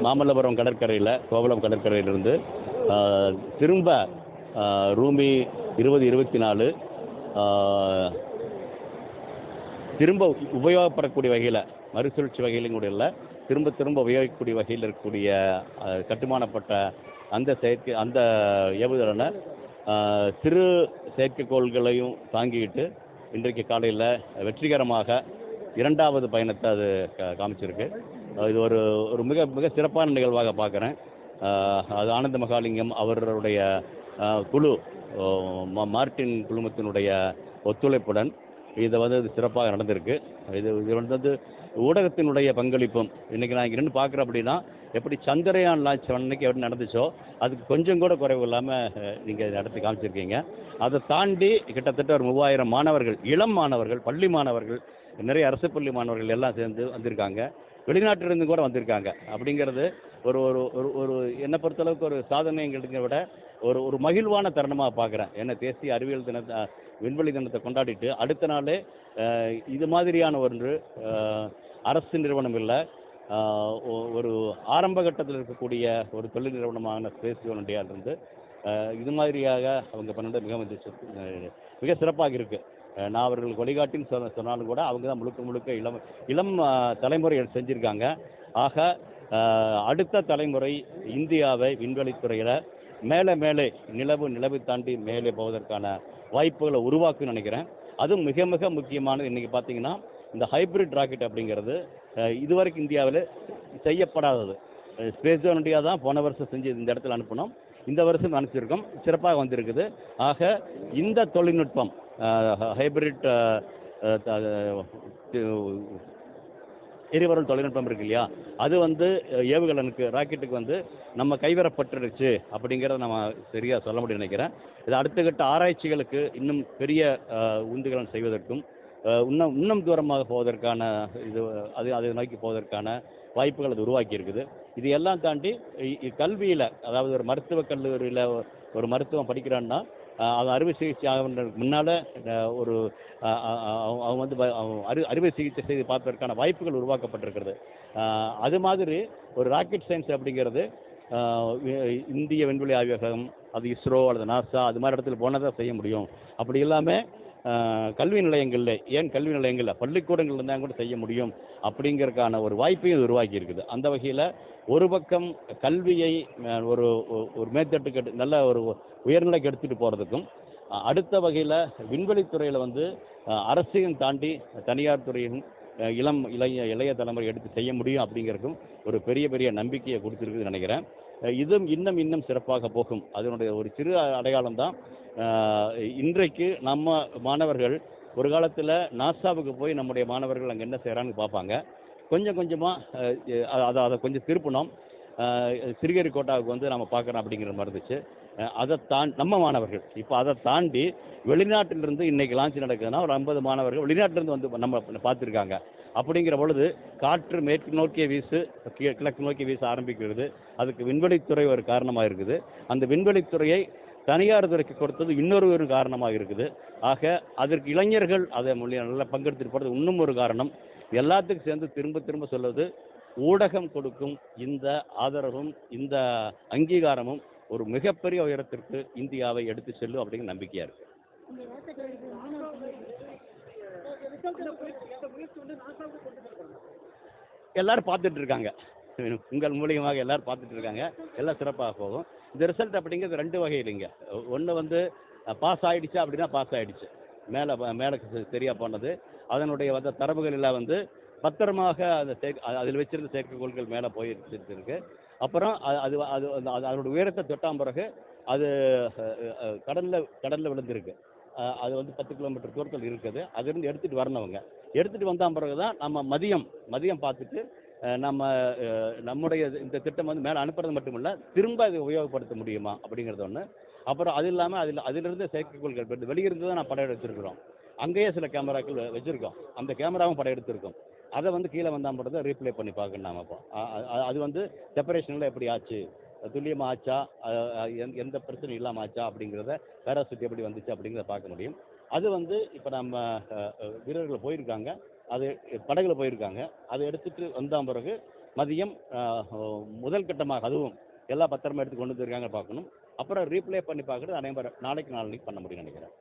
மாமல்லபுரம் கடற்கரையில், கோவளம் கடற்கரையிலிருந்து திரும்ப ரூமி 2024 திரும்ப உபயோகப்படக்கூடிய வகையில், மறுசுழற்சி வகையிலும் கூட இல்லை, திரும்ப திரும்ப உபயோகிக்கக்கூடிய வகையில் இருக்கக்கூடிய கட்டுமானப்பட்ட அந்த ஏவுதளனை சிறு செயற்கைக்கோள்களையும் தாங்கிக்கிட்டு இன்றைக்கு காலையில் வெற்றிகரமாக 2வது பயணத்தை அது காமிச்சிருக்கு. இது ஒரு ஒரு மிக மிக சிறப்பான நிகழ்வாக பார்க்குறேன். அது ஆனந்த மகாலிங்கம் அவருடைய குழு, மார்டின் குழுமத்தினுடைய ஒத்துழைப்புடன் இதை இது சிறப்பாக நடந்திருக்கு. இது வந்து ஊடகத்தினுடைய பங்களிப்பும். இன்றைக்கி நான் இங்கே நின்று பார்க்குறேன் அப்படின்னா, எப்படி சந்திரயான் லான்ச் அன்னைக்கு எப்படி நடந்துச்சோ அதுக்கு கொஞ்சம் கூட குறைவு இல்லாமல் நீங்கள் நடத்தி காமிச்சிருக்கீங்க. அதை தாண்டி கிட்டத்தட்ட ஒரு 3000 மாணவர்கள், இளம் மாணவர்கள், பள்ளி மாணவர்கள், நிறைய அரசு பள்ளி மாணவர்கள் எல்லாம் சேர்ந்து வந்திருக்காங்க. வெளிநாட்டிலிருந்து கூட வந்திருக்காங்க. அப்படிங்கிறது ஒரு ஒரு ஒரு ஒரு என்னை பொறுத்தளவுக்கு ஒரு சாதனைங்கிறத விட ஒரு மகிழ்வான தருணமாக பார்க்குறேன். ஏன்னா தேசிய அறிவியல் தினத்தை, விண்வெளி தினத்தை கொண்டாடிட்டு அடுத்த நாளே இது மாதிரியான ஒன்று அரசு நிறுவனம் இல்லை, ஒரு ஆரம்ப கட்டத்தில் இருக்கக்கூடிய ஒரு தொழில் நிறுவனமான ஸ்பேஸ் இந்தியாவிலிருந்து இது மாதிரியாக அவங்க பண்ணது மிக சிறப்பாக இருக்குது. நான் அவர்களுக்கு வழிகாட்டின்னு சொன்னாலும் கூட அவங்க தான் முழுக்க முழுக்க இளம் தலைமுறை செஞ்சுருக்காங்க. ஆக அடுத்த தலைமுறை இந்தியாவை விண்வெளித்துறையில் மேலே நிலவு தாண்டி மேலே போவதற்கான வாய்ப்புகளை உருவாக்குன்னு நினைக்கிறேன். அதுவும் மிக மிக முக்கியமானது. இன்றைக்கி பார்த்தீங்கன்னா இந்த ஹைப்ரிட் ராக்கெட் அப்படிங்கிறது இதுவரைக்கும் இந்தியாவில் செய்யப்படாதது. ஸ்பேஸ் இந்தியா தான் போன வருஷம் செஞ்சு இந்த இடத்துல அனுப்பணும், இந்த வருஷம் அனுப்பிச்சிருக்கோம், சிறப்பாக வந்திருக்குது. ஆக இந்த தொழில்நுட்பம் ஹைப்ரிட் எரிபொருள் தொழில்நுட்பம் இருக்கு இல்லையா, அது ஏவுகலனுக்கு ராக்கெட்டுக்கு நம்ம கைவரப்பட்டுருச்சு அப்படிங்கிறத நம்ம சரியாக சொல்ல முடியும் நினைக்கிறேன். இது அடுத்த கட்ட ஆராய்ச்சிகளுக்கு இன்னும் பெரிய உந்துகலன் செய்வதற்கும் இன்னும் தூரமாக போவதற்கான அதை நோக்கி போவதற்கான வாய்ப்புகள் அது உருவாக்கி இருக்குது. இது எல்லாம் தாண்டி கல்வியில், அதாவது ஒரு மருத்துவக் கல்லூரியில் ஒரு மருத்துவம் படிக்கிறான்னா அது அறுவை சிகிச்சை ஆகிறதுக்கு முன்னால் ஒரு அவங்க அறுவை சிகிச்சை செய்து பார்ப்பதற்கான வாய்ப்புகள் உருவாக்கப்பட்டிருக்கிறது. அது மாதிரி ஒரு ராக்கெட் சயின்ஸ் அப்படிங்கிறது இந்திய விண்வெளி ஆய்வகம், அது இஸ்ரோ அல்லது நாசா, அது மாதிரி இடத்துல போனால் தான் செய்ய முடியும். அப்படி இல்லாமல் கல்வி நிலையங்களில் பள்ளிக்கூடங்கள் இருந்தால் கூட செய்ய முடியும் அப்படிங்கிறதுக்கான ஒரு வாய்ப்பையும் இது உருவாக்கி இருக்குது. அந்த வகையில் ஒரு பக்கம் கல்வியை ஒரு மேத்தட்டுக்கு நல்ல ஒரு உயர்நிலைக்கு எடுத்துகிட்டு போகிறதுக்கும், அடுத்த வகையில் விண்வெளித்துறையில் அரசியல் தாண்டி தனியார் துறையும் இளைய தலைமுறை எடுத்து செய்ய முடியும் அப்படிங்கிறதுக்கும் ஒரு பெரிய நம்பிக்கையை கொடுத்துருக்குதுன்னு நினைக்கிறேன். இதுவும் இன்னும் சிறப்பாக போகும். அதனுடைய ஒரு சிறு அடையாளம் தான் இன்றைக்கு நம்ம மாணவர்கள். ஒரு காலத்தில் நாசாவுக்கு போய் நம்முடைய மாணவர்கள் அங்கே என்ன செய்கிறான்னு பார்ப்பாங்க. கொஞ்சமாக அதை கொஞ்சம் திருப்பணும். ஸ்ரீஹரிகோட்டாவுக்கு நம்ம பார்க்குறோம் அப்படிங்கிற மாதிரி இருந்துச்சு. நம்ம மாணவர்கள் இப்போ அதை தாண்டி வெளிநாட்டிலிருந்து இன்றைக்கி லான்ச் நடக்குதுன்னா ஒரு 50 மாணவர்கள் வெளிநாட்டிலிருந்து நம்ம பார்த்துருக்காங்க. அப்படிங்கிற பொழுது காற்று மேற்கு நோக்கிய வீசு, கிழக்கு நோக்கி வீச ஆரம்பிக்கிறது. அதுக்கு விண்வெளித்துறை ஒரு காரணமாக இருக்குது. அந்த விண்வெளித்துறையை தனியார் துறைக்கு கொடுத்தது இன்னொரு காரணமாக இருக்குது. ஆக அதற்கு இளைஞர்கள் அதை நல்லா பங்கெடுத்துட்டு போகிறது இன்னும் ஒரு காரணம். எல்லாத்துக்கும் சேர்ந்து திரும்ப சொல்வது, ஊடகம் கொடுக்கும் இந்த ஆதரவும் இந்த அங்கீகாரமும் ஒரு மிகப்பெரிய உயரத்திற்கு இந்தியாவை எடுத்து செல்லும் அப்படிங்கிற நம்பிக்கையாக இருக்குது. எல்லாரும் பார்த்துட்டு இருக்காங்க, உங்கள் மூலியமாக எல்லாரும் பார்த்துட்டு இருக்காங்க. எல்லாம் சிறப்பாக போகும். இந்த ரிசல்ட் அப்படிங்கிறது 2 வகை இல்லைங்க. ஒன்று பாஸ் ஆகிடுச்சா அப்படின்னா பாஸ் ஆகிடுச்சு, மேலே சரியாக போனது. அதனுடைய தரவுகள் எல்லாம் பத்திரமாக அதில் வச்சிருந்த செயற்கைக்கோள்கள் மேலே போயிருக்கு. அப்புறம் அதோட உயரத்தை தொட்டாம் பிறகு அது கடலில் விழுந்திருக்கு. அது 10 கிலோமீட்டர் தூரத்தில் இருக்குது. அதிலிருந்து எடுத்துகிட்டு வரணுங்க. எடுத்துகிட்டு வந்தால் பிறகு தான் நம்ம மதியம் பார்த்துட்டு நம்முடைய இந்த திட்டம் மேலே அனுப்புறது மட்டும் இல்லை, திரும்ப அதை உபயோகப்படுத்த முடியுமா அப்படிங்கிறது ஒன்று. அப்புறம் அது இல்லாமல் அதிலிருந்து செயற்கைக்கோள்கள் வெளியிருந்து தான் நான் படம் எடுத்துருக்குறோம். அங்கேயே சில கேமராக்கள் வச்சுருக்கோம். அந்த கேமராவும் படம் எடுத்திருக்கோம். அதை கீழே வந்தால் மட்டும் தான் ரீப்ளே பண்ணி பார்க்கணும். நாம் அப்போ அது செப்பரேஷனில் எப்படி ஆச்சு, துல்லியமாக ஆச்சா, எந்த பிரச்சனையும் இல்லாமல் ஆச்சா அப்படிங்கிறத, பேராசூட் எப்படி வந்துச்சு அப்படிங்கிறத பார்க்க முடியும். அது இப்போ நம்ம வீரர்கள் போயிருக்காங்க, அது படகுல போயிருக்காங்க. அதை எடுத்துகிட்டு வந்த பிறகு மதியம் முதல் கட்டமாக அதுவும் எல்லா பத்திரமா எடுத்து கொண்டு வந்துருக்காங்க பார்க்கணும். அப்புறம் ரீப்ளே பண்ணி பார்க்குறது அனைவரும் நாளைக்கு நாளைக்கு பண்ண முடியும்னு நினைக்கிறேன்.